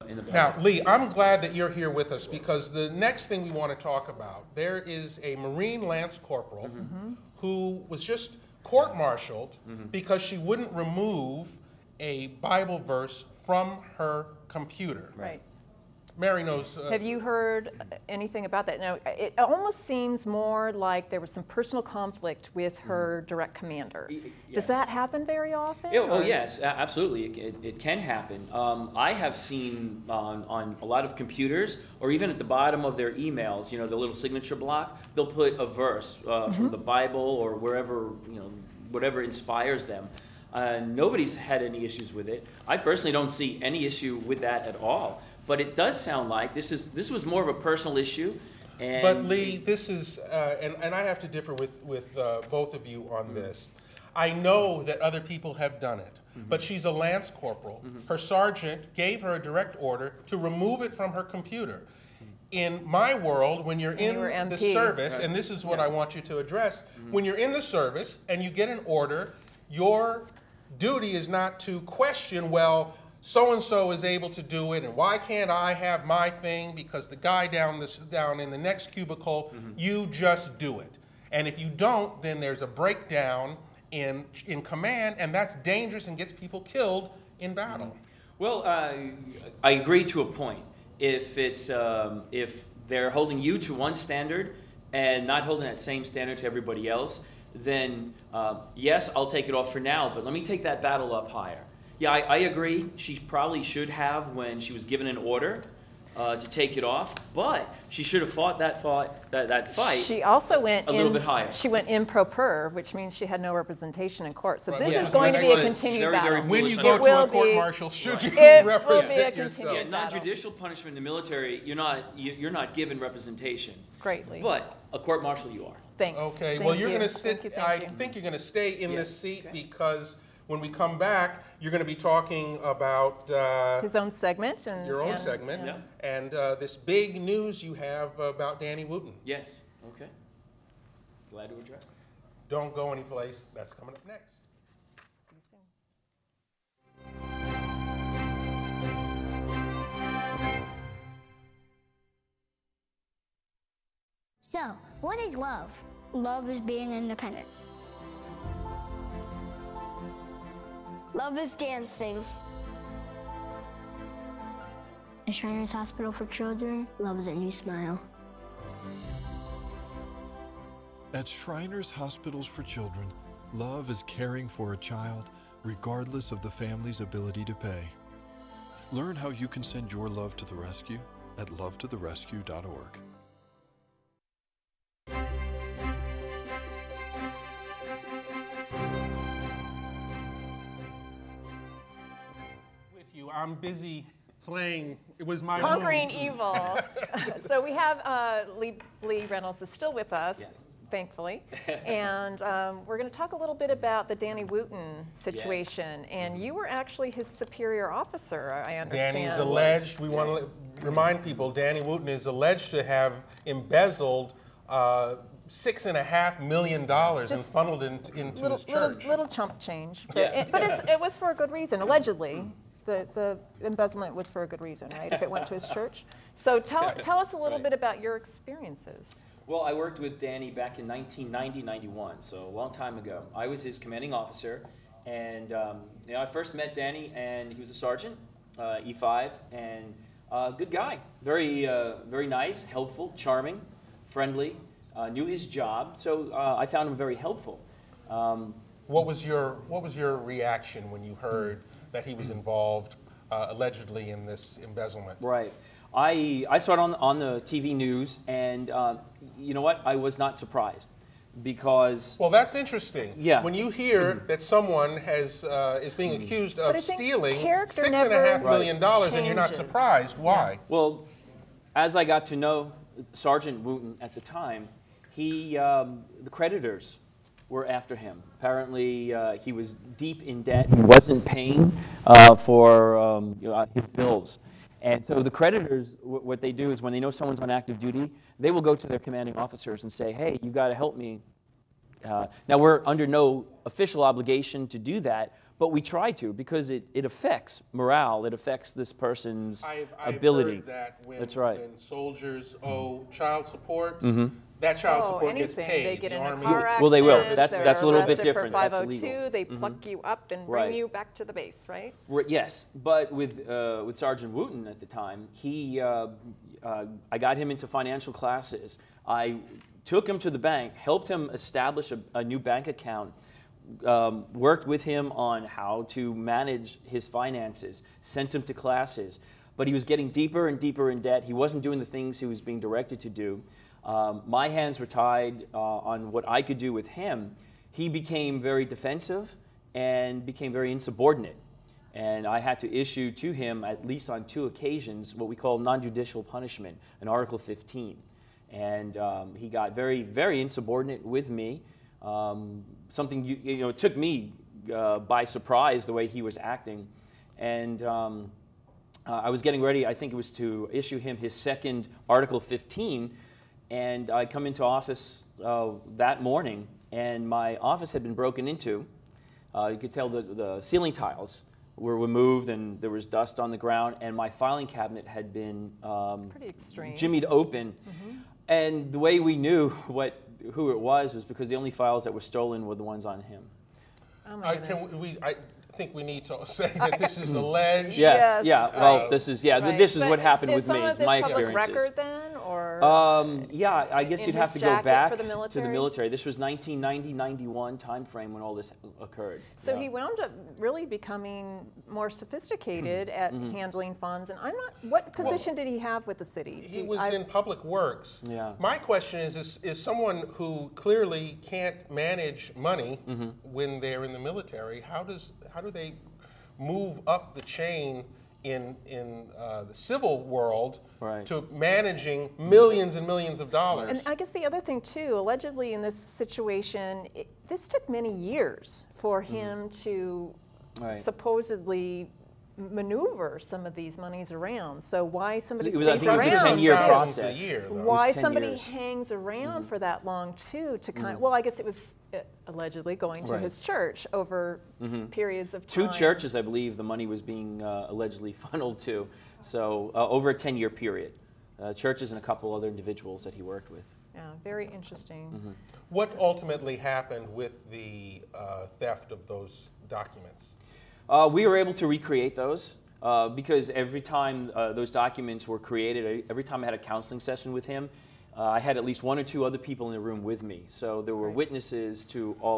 in the public. Now, Lee, I'm glad that you're here with us because the next thing we want to talk about, there is a Marine Lance Corporal who was just court-martialed because she wouldn't remove a Bible verse from her computer. Right. Mary knows. Have you heard anything about that? Now, it almost seems more like there was some personal conflict with her direct commander. Yes. Does that happen very often? Oh, yes, absolutely. It can happen. I have seen on a lot of computers, or even at the bottom of their emails, you know, the little signature block, they'll put a verse from the Bible or wherever, you know, whatever inspires them. Nobody's had any issues with it. I personally don't see any issue with that at all. But it does sound like this was more of a personal issue. And but Lee, this is, and I have to differ with both of you on this. I know that other people have done it, but she's a lance corporal. Her sergeant gave her a direct order to remove it from her computer. In my world, when you're in the service, and this is what I want you to address, when you're in the service and you get an order, your duty is not to question, well, so-and-so is able to do it, and why can't I have my thing because the guy down in the next cubicle, you just do it. And if you don't, then there's a breakdown in command, and that's dangerous and gets people killed in battle. Well, I agree to a point. If they're holding you to one standard and not holding that same standard to everybody else, then yes, I'll take it off for now, but let me take that battle up higher. Yeah, I agree. She probably should have when she was given an order to take it off, but she should have fought that fight. She also went a little bit higher. She went improper, which means she had no representation in court. So this Yeah. is going to be a Excellent. continued Very battle. When you foolish. go It to a will court-martial, should you It will be a represent continued yourself? Yeah, battle. non-judicial punishment in the military, you're not given representation. Greatly. But a court-martial you are. Thanks. Okay, Thank well, you're you. going to sit, Thank I you. think you're going to stay in Yeah. this seat Okay. because when we come back, you're going to be talking about His own segment. And, your own segment Yeah. and this big news you have about Danny Wooten. Yes, okay. Glad to address. Don't go anyplace. That's coming up next. See you soon. So, what is love? Love is being independent. Love is dancing. At Shriners Hospital for Children, love is a new smile. At Shriners Hospitals for Children, love is caring for a child regardless of the family's ability to pay. Learn how you can send your love to the rescue at lovetotherescue.org. With you, I'm busy playing. It was my Conquering move. evil. So we have Lee Reynolds is still with us, Yes. thankfully, and we're going to talk a little bit about the Danny Wooten situation. And you were actually his superior officer, I understand. Danny's alleged, we want to remind people, Danny Wooten is alleged to have embezzled $6.5 million and funneled into his church. Little chump change, but, Yeah. it was for a good reason, allegedly. The embezzlement was for a good reason, right, if it went to his church. So tell us a little bit about your experiences. Well, I worked with Danny back in 1990-91, so a long time ago. I was his commanding officer, and you know, I first met Danny, and he was a sergeant, E5, and good guy, very nice, helpful, charming, friendly, knew his job, so I found him very helpful. What was your reaction when you heard that he was involved allegedly in this embezzlement? Right. I saw it on the TV news, and you know what? I was not surprised because. Well, that's interesting. Yeah. When you hear that someone is being accused of I think stealing character $6.5 million never and you're not changes. surprised, why? Well, as I got to know Sergeant Wooten at the time, the creditors were after him. Apparently, he was deep in debt. He wasn't paying for his bills. And so the creditors, what they do is when they know someone's on active duty, they will go to their commanding officers and say, hey, you've got to help me. Now, we're under no official obligation to do that, But we try to, because it affects morale. It affects this person's I've ability. heard that when, That's right. when soldiers owe child support, that child support gets anything. paid. They get The in a Army- car accident. Well, they will. they're That's a little bit arrested different. For That's 502, illegal. they pluck you up and bring Right. you back to the base, right? Yes, but with Sergeant Wooten at the time, I got him into financial classes. I took him to the bank, helped him establish a new bank account, worked with him on how to manage his finances, sent him to classes. But he was getting deeper and deeper in debt. He wasn't doing the things he was being directed to do. My hands were tied on what I could do with him. He became very defensive and became very insubordinate. And I had to issue to him, at least on 2 occasions, what we call non-judicial punishment, an Article 15. And he got very, very insubordinate with me. Something, it took me by surprise the way he was acting. And I was getting ready, I think it was to issue him his second Article 15. And I come into office that morning, and my office had been broken into. You could tell the ceiling tiles were removed, and there was dust on the ground, and my filing cabinet had been Pretty extreme. jimmied open. And the way we knew who it was because the only files that were stolen were the ones on him. Oh my I goodness. think we need to say that this is alleged. Yes, Yes, yeah. Well, right. this is Right. this is But what happened is with me. some of this My public experiences. record then, or Yeah, I guess in you'd have his to go jacket back for the to the military? military. This was 1990-91 time frame when all this occurred. So Yeah. he wound up really becoming more sophisticated at handling funds. And I'm not. What position did he have with the city? He was in public works. Yeah. My question is someone who clearly can't manage money when they're in the military, how do they move up the chain in the civil world Right. to managing millions and millions of dollars? And I guess the other thing too, allegedly in this situation, this took many years for him to Right. supposedly maneuver some of these monies around. So why somebody It was- I stays think it was a around? 10-year too. Thousands process. a year, though. Why 10 somebody years. hangs around for that long too to kind of, well, I guess it was allegedly going to Right. his church over periods of 2 time. churches, I believe, the money was being allegedly funneled to. So over a 10-year period. Churches and a couple other individuals that he worked with. Yeah, very interesting. What ultimately happened with the theft of those documents? We were able to recreate those because every time those documents were created, every time I had a counseling session with him, I had at least 1 or 2 other people in the room with me. So there were witnesses to all